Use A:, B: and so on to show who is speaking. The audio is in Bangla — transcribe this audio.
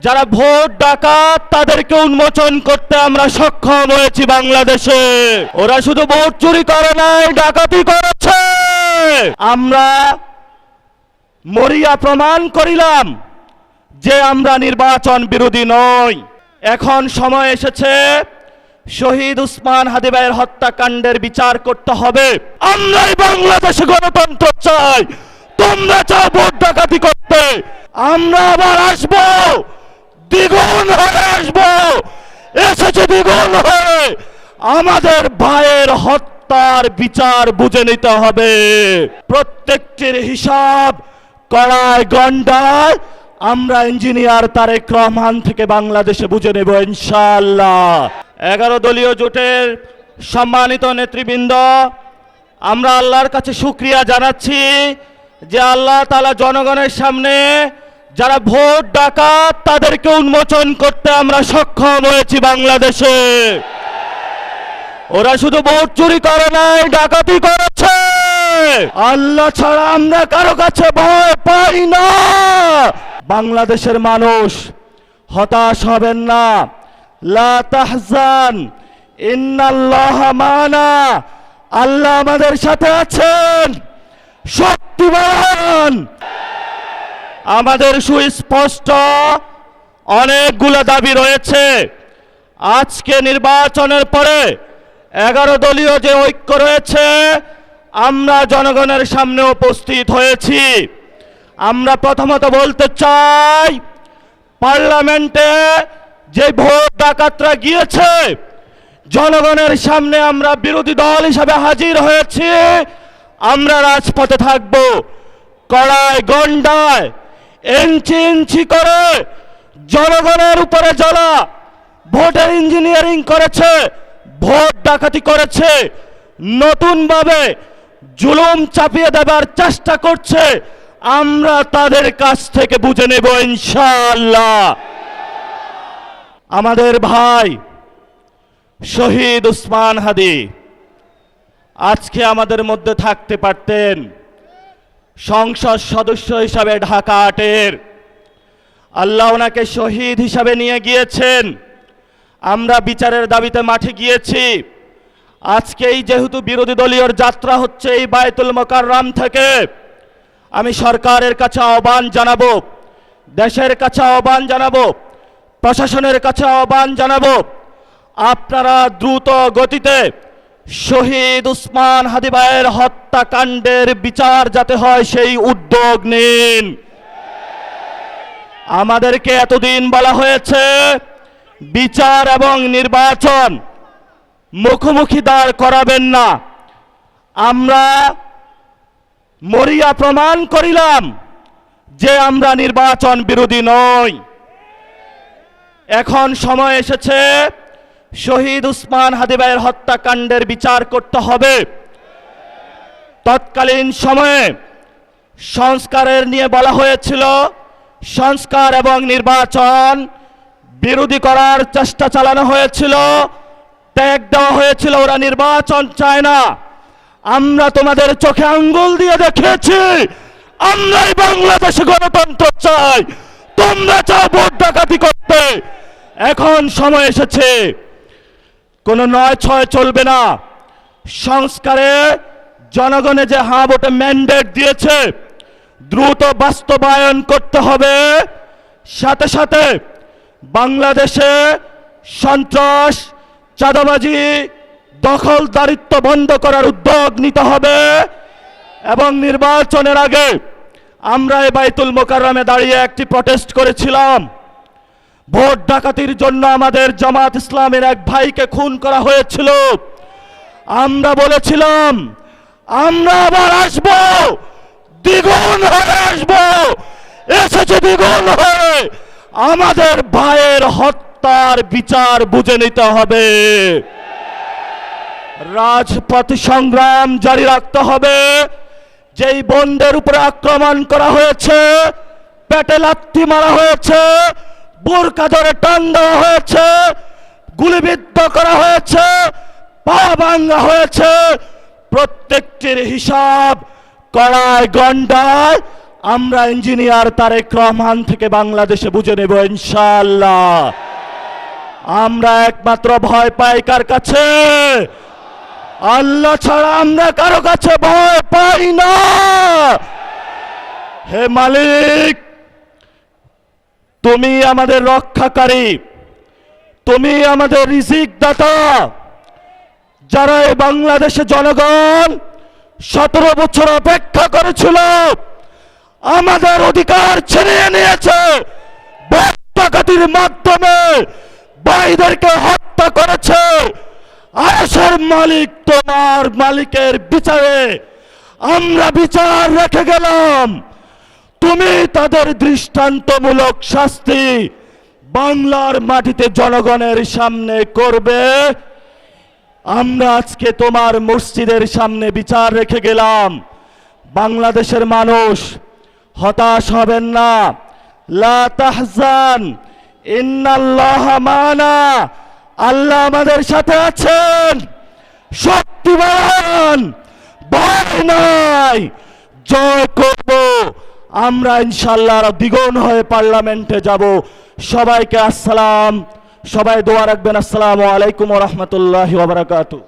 A: যারা ভোট ডাকাত তাদেরকে উন্মোচন করতে আমরা সক্ষম হয়েছি বাংলাদেশে। ওরা শুধু ভোট চুরি করে নাই, ডাকাতি করেছে। আমরা মরিয়া প্রমাণ করিলাম যে আমরা নির্বাচন বিরোধী নই। এখন সময় এসেছে শহীদ উসমান হাদি ভাইয়ের হত্যাকাণ্ডের বিচার করতে হবে। আমরাই বাংলাদেশে গণতন্ত্র চাই, তোমরা চাও ভোট ডাকাতি করতে। আমরা আবার আসবো, দ্বিগুণ হয়ে আসবো, এসেছে দ্বিগুণ হয়ে। আমাদের ভাইয়ের হত্যার বিচার বুঝে নিতে হবে। প্রত্যেকটির হিসাব কড়ায় গন্ডায় আমরা ইঞ্জিনিয়ার তারেক রহমান থেকে বাংলাদেশে বুঝে নেব ইনশাআল্লাহ। 11 দলীয় জোটের সম্মানিত নেতৃবৃন্দ, আমরা আল্লাহর কাছে শুকরিয়া জানাচ্ছি যে আল্লাহ তাআলা জনগণের সামনে যারা ভোট ডাকাত তাদেরকে উন্মোচন করতে আমরা সক্ষম হয়েছি বাংলাদেশে। ওরা শুধু ভোট চুরি করে নাই, ডাকাতি করেছে। আল্লাহ ছাড়া আমরা কারো কাছে ভয় পাই না। বাংলাদেশের মানুষ হতাশ হবেন না। লা তাহজান ইন্নাল্লাহা মানা। আল্লাহ আমাদের সাথে আছেন, শক্তিমান। আমাদের সুস্পষ্ট অনেকগুলো দাবি রয়েছে। আজকে নির্বাচনের পরে 11 দলীয় যে ঐক্য রয়েছে, আমরা জনগণের সামনে উপস্থিত হয়েছি। আমরা প্রথমত বলতে চাই, পার্লামেন্টে যে ভোট ডাকাতরা গিয়েছে, জনগণের সামনে আমরা বিরোধী দল হিসাবে হাজির হয়েছি। আমরা রাজপথে থাকব, কড়ায় গন্ডায় ইঞ্চি ইঞ্চি করে জনগণের উপরে যারা ভোটের ইঞ্জিনিয়ারিং করেছে, ভোট ডাকাতি করেছে, নতুনভাবে জুলুম চাপিয়ে দেবার চেষ্টা করছে, আমরা তাদের কাছ থেকে বুঝে নেব ইনশাআল্লাহ। আমাদের ভাই শহীদ উসমান হাদি আজকে আমাদের মধ্যে থাকতে পারতেন। সংসদ সদস্য হিসাবে ঢাকা 8-এর আল্লাহ ওনাকে শহীদ হিসাবে নিয়ে গিয়েছেন। আমরা বিচারের দাবিতে মাঠে গিয়েছি। আজকেই যেহেতু বিরোধী দলীয় যাত্রা হচ্ছে এই বায়তুল মোকাররম থেকে, আমি সরকারের কাছে আহ্বান জানাবো, দেশের কাছে আহ্বান জানাবো, প্রশাসনের কাছে আহ্বান জানাবো, আপনারা দ্রুত গতিতে শহীদ উসমান হাদি ভাইয়ের হত্যাকাণ্ডের বিচার যাতে হয় সেই উদ্যোগ নিন। আমাদেরকে এতদিন বলা হয়েছে বিচার এবং নির্বাচন মুখোমুখি দাঁড় করাবেন না। আমরা মরিয়া প্রমাণ করিলাম যে আমরা নির্বাচন বিরোধী নই। এখন সময় এসেছে শহীদ উসমান হাদি ভাইয়ের হত্যাকাণ্ডের বিচার করতে হবে। তৎকালীন সময়ে সংস্কারের নিয়ে বলা হয়েছিল, সংস্কার এবং নির্বাচন বিরোধী করার চেষ্টা চালানো হয়েছিল, ট্যাগ দেওয়া হয়েছিল ওরা নির্বাচন চায় না। আমরা তোমাদের চোখে আঙ্গুল দিয়ে দেখিয়েছি আমরাই বাংলাদেশে গণতন্ত্র চাই, তোমরা চাও ভোট ডাকাতি করতে। এখন সময় এসেছে, কোনো 9-6 চলবে না। সংস্কারে জনগণে যে হ্যাঁ ভোটে ম্যান্ডেট দিয়েছে দ্রুত বাস্তবায়ন করতে হবে। সাথে সাথে বাংলাদেশে সন্ত্রাস, চাঁদাবাজি, দখলদারিত্ব বন্ধ করার উদ্যোগ নিতে হবে। এবং নির্বাচনের আগে আমরা এই বায়তুল মোকাররমে দাঁড়িয়ে একটি প্রটেস্ট করেছিলাম। ভোট ডাকাতির জন্য আমাদের জামাত ইসলামের এক ভাইকে খুন করা হয়েছিল। আমরা বলেছিলাম আমরা আবার আসবো, দ্বিগুণ হয়ে আসবো, এসেছে দ্বিগুণ হয়ে। আমাদের ভাইয়ের হত্যার বিচার বুঝে নিতে হবে। রাজপথ সংগ্রাম জারি রাখতে হবে। যেই বোনদের উপরে আক্রমণ করা হয়েছে, পেটে লাথি মারা হয়েছে, বোরকা ধরে টান দেওয়া হয়েছে, গুলিবিদ্ধ করা হয়েছে, পা ভাঙা হয়েছে, প্রত্যেকটির হিসাব কড়ায় গন্ডায় আমরা ইঞ্জিনিয়ার তারেক রহমান থেকে বাংলাদেশে বুঝে নেব ইনশাআল্লাহ। আমরা একমাত্র ভয় পাই কার কাছে? আল্লাহ ছাড়া আমরা কারো কাছে ভয় পাই না। হে মালিক, তুমি আমাদের রক্ষাকারী, তুমি আমাদের রিজিক দাতা। যারা এই বাংলাদেশে জনগণ 17 বছর অপেক্ষা করেছিল, আমাদের অধিকার ছিনিয়ে নিয়েছে, ডাকাতির মাধ্যমে ভাইদেরকে হত্যা করেছে। আরশের মালিক তোমার মালিকের বিচারে আমরা বিচার রেখে গেলাম, তুমি তাদের দৃষ্টান্তমূলক শাস্তি বাংলার মাটিতে জনগণের সামনে করবে। আমরা আজকে তোমার মসজিদের সামনে বিচার রেখে গেলাম। বাংলাদেশের মানুষ হতাশ হবেন না। লা তাহজান ইন্নাল্লাহা মানা, আল্লাহ আমাদের সাথে আছেন, শক্তিমান, ভয় নাই, জয় করব আমরা ইনশাআল্লাহ। দ্বিগুণ হয়ে পার্লামেন্টে যাব। সবাইকে আসসালাম, সবাই দোয়া রাখবেন। আসসালামু আলাইকুম ওয়া রাহমাতুল্লাহি ওয়া বারাকাতুহু।